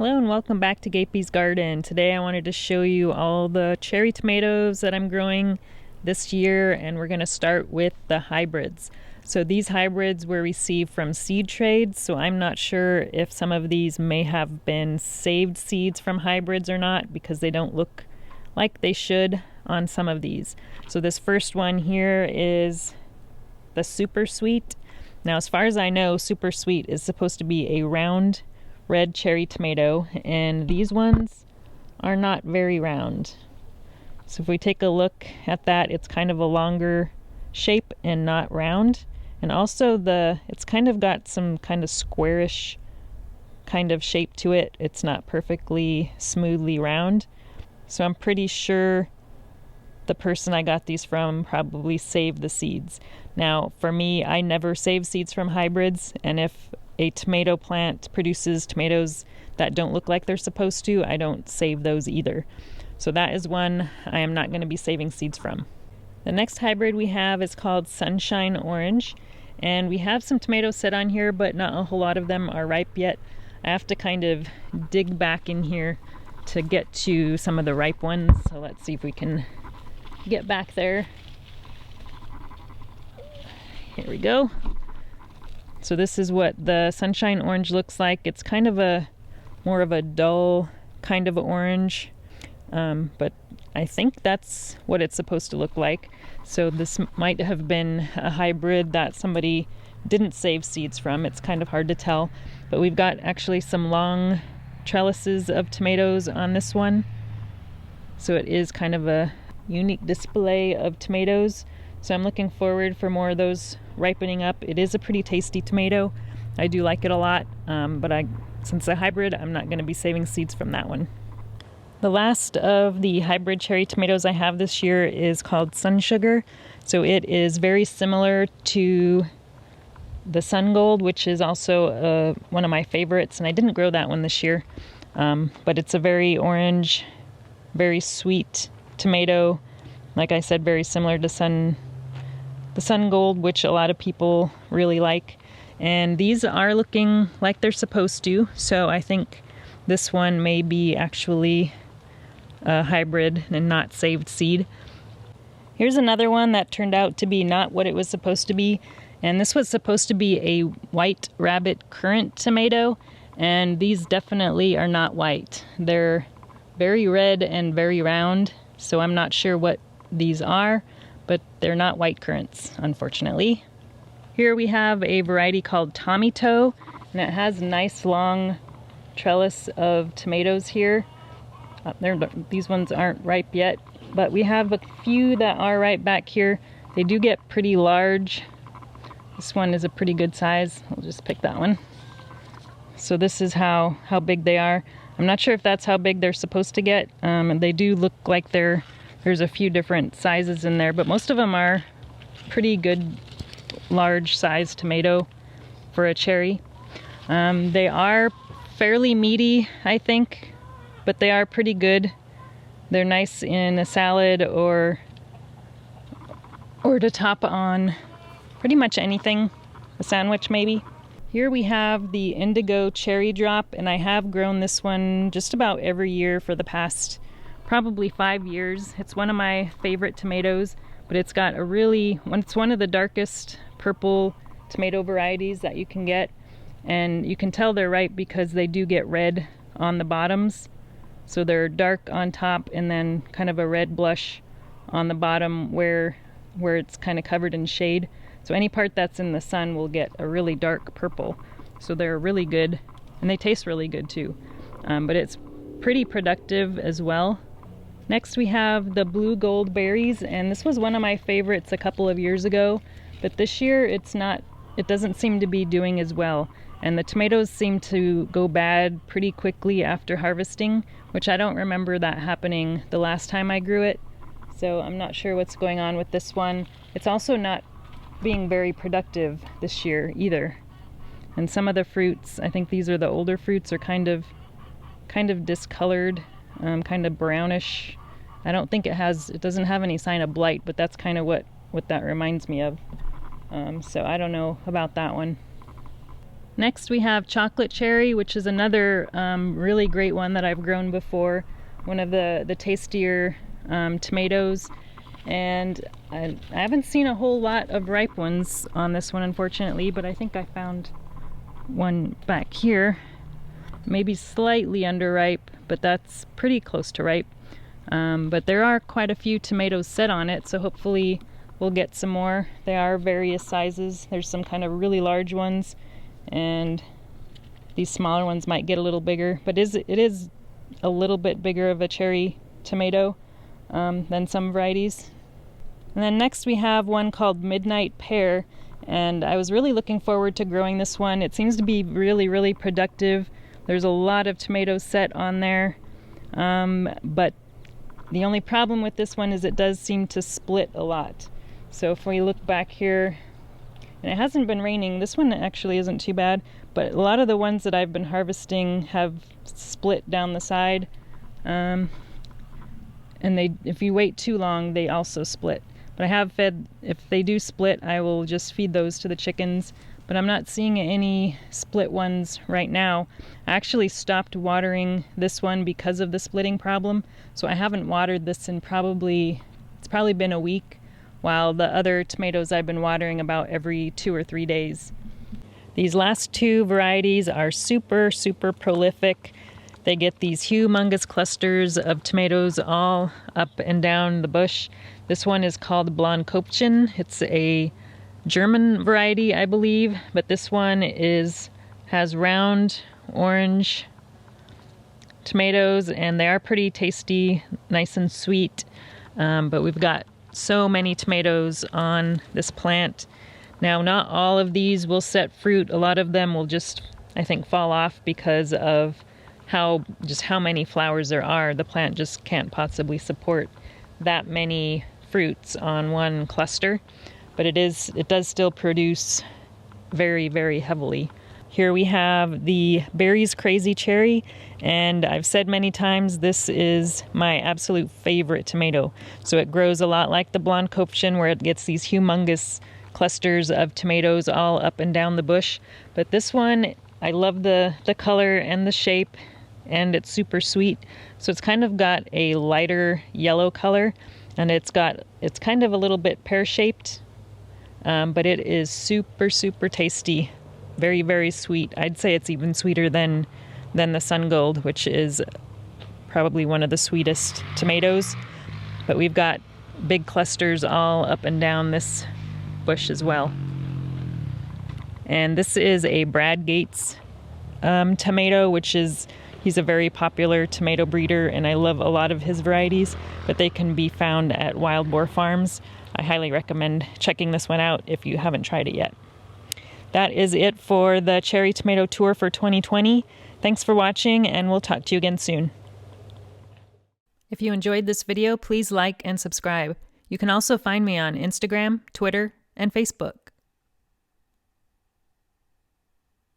Hello and welcome back to Gapey's Garden. Today I wanted to show you all the cherry tomatoes that I'm growing this year, and we're going to start with the hybrids. So these hybrids were received from seed trades, so I'm not sure if some of these may have been saved seeds from hybrids or not, because they don't look like they should on some of these. So this first one here is the Super Sweet. Now, as far as I know, Super Sweet is supposed to be a round red cherry tomato, and these ones are not very round. So if we take a look at that, it's kind of a longer shape and not round. And also it's kind of got some kind of squarish kind of shape to it. It's not perfectly smoothly round. So I'm pretty sure the person I got these from probably saved the seeds. Now, for me, I never save seeds from hybrids, and if a tomato plant produces tomatoes that don't look like they're supposed to, I don't save those either. So that is one I am not going to be saving seeds from. The next hybrid we have is called Sunshine Orange, and we have some tomatoes set on here, but not a whole lot of them are ripe yet. I have to kind of dig back in here to get to some of the ripe ones, so let's see if we can get back there. Here we go. So this is what the Sunshine Orange looks like. It's kind of more of a dull kind of orange, but I think that's what it's supposed to look like. So this might have been a hybrid that somebody didn't save seeds from. It's kind of hard to tell, but we've got actually some long trellises of tomatoes on this one. So it is kind of a unique display of tomatoes. So I'm looking forward for more of those ripening up. It is a pretty tasty tomato. I do like it a lot, but since a hybrid, I'm not going to be saving seeds from that one. The last of the hybrid cherry tomatoes I have this year is called Sun Sugar. So it is very similar to the Sun Gold, which is also one of my favorites, and I didn't grow that one this year. But it's a very orange, very sweet tomato. Like I said, very similar to the Sun Gold, which a lot of people really like. And these are looking like they're supposed to, so I think this one may be actually a hybrid and not saved seed. Here's another one that turned out to be not what it was supposed to be, and this was supposed to be a white rabbit currant tomato, and these definitely are not white. They're very red and very round, so I'm not sure what these are, but they're not white currants, unfortunately. Here we have a variety called Tommy Toe, and it has a nice long trellis of tomatoes here. These ones aren't ripe yet, but we have a few that are ripe back here. They do get pretty large. This one is a pretty good size. We'll just pick that one. So this is how big they are. I'm not sure if that's how big they're supposed to get. And they do look like there's a few different sizes in there, but most of them are pretty good large size tomato for a cherry. They are fairly meaty, I think, but they are pretty good. They're nice in a salad or to top on pretty much anything, a sandwich maybe. Here we have the Indigo cherry drop, and I have grown this one just about every year for the past probably 5 years. It's one of my favorite tomatoes, but it's got it's one of the darkest purple tomato varieties that you can get, and you can tell they're ripe because they do get red on the bottoms. So they're dark on top and then kind of a red blush on the bottom where it's kind of covered in shade. So any part that's in the sun will get a really dark purple. So they're really good, and they taste really good too. But it's pretty productive as well. Next we have the blue gold berries, and this was one of my favorites a couple of years ago, but this year it doesn't seem to be doing as well. And the tomatoes seem to go bad pretty quickly after harvesting, which I don't remember that happening the last time I grew it. So I'm not sure what's going on with this one. It's also not being very productive this year either. And some of the fruits, I think these are the older fruits, are kind of discolored, kind of brownish. I don't think it doesn't have any sign of blight, but that's kind of what that reminds me of. So I don't know about that one. Next we have chocolate cherry, which is another really great one that I've grown before. One of the tastier tomatoes. And I haven't seen a whole lot of ripe ones on this one, unfortunately, but I think I found one back here. Maybe slightly underripe, but that's pretty close to ripe. But there are quite a few tomatoes set on it, so hopefully we'll get some more. They are various sizes. There's some kind of really large ones, and these smaller ones might get a little bigger, but it is a little bit bigger of a cherry tomato than some varieties. And then next we have one called Midnight Pear, and I was really looking forward to growing this one. It seems to be really productive. There's a lot of tomatoes set on there, but the only problem with this one is it does seem to split a lot. So if we look back here, and it hasn't been raining, this one actually isn't too bad, but a lot of the ones that I've been harvesting have split down the side, and if you wait too long, they also split. But I have fed, if they do split, I will just feed those to the chickens, but I'm not seeing any split ones right now. I actually stopped watering this one because of the splitting problem, so I haven't watered this in it's probably been a week, while the other tomatoes I've been watering about every 2 or 3 days. These last two varieties are super prolific. They get these humongous clusters of tomatoes all up and down the bush. This one is called Blondkopfchen. It's a German variety, I believe, but this one has round orange tomatoes, and they are pretty tasty, nice and sweet. But we've got so many tomatoes on this plant. Now, not all of these will set fruit. A lot of them will just, I think, fall off because of how many flowers there are. The plant just can't possibly support that many fruits on one cluster, but it does still produce very heavily. Here we have the Berries Crazy Cherry, and I've said many times this is my absolute favorite tomato. So it grows a lot like the Blondkopfchen, where it gets these humongous clusters of tomatoes all up and down the bush. But this one, I love the color and the shape, and it's super sweet. So it's kind of got a lighter yellow color, and it's kind of a little bit pear-shaped, but it is super tasty. Very sweet. I'd say it's even sweeter than the Sun Gold, which is probably one of the sweetest tomatoes. But we've got big clusters all up and down this bush as well. And this is a Brad Gates tomato, he's a very popular tomato breeder, and I love a lot of his varieties, but they can be found at Wild Boar Farms. I highly recommend checking this one out if you haven't tried it yet. That is it for the cherry tomato tour for 2020. Thanks for watching, and we'll talk to you again soon. If you enjoyed this video, please like and subscribe. You can also find me on Instagram, Twitter, and Facebook.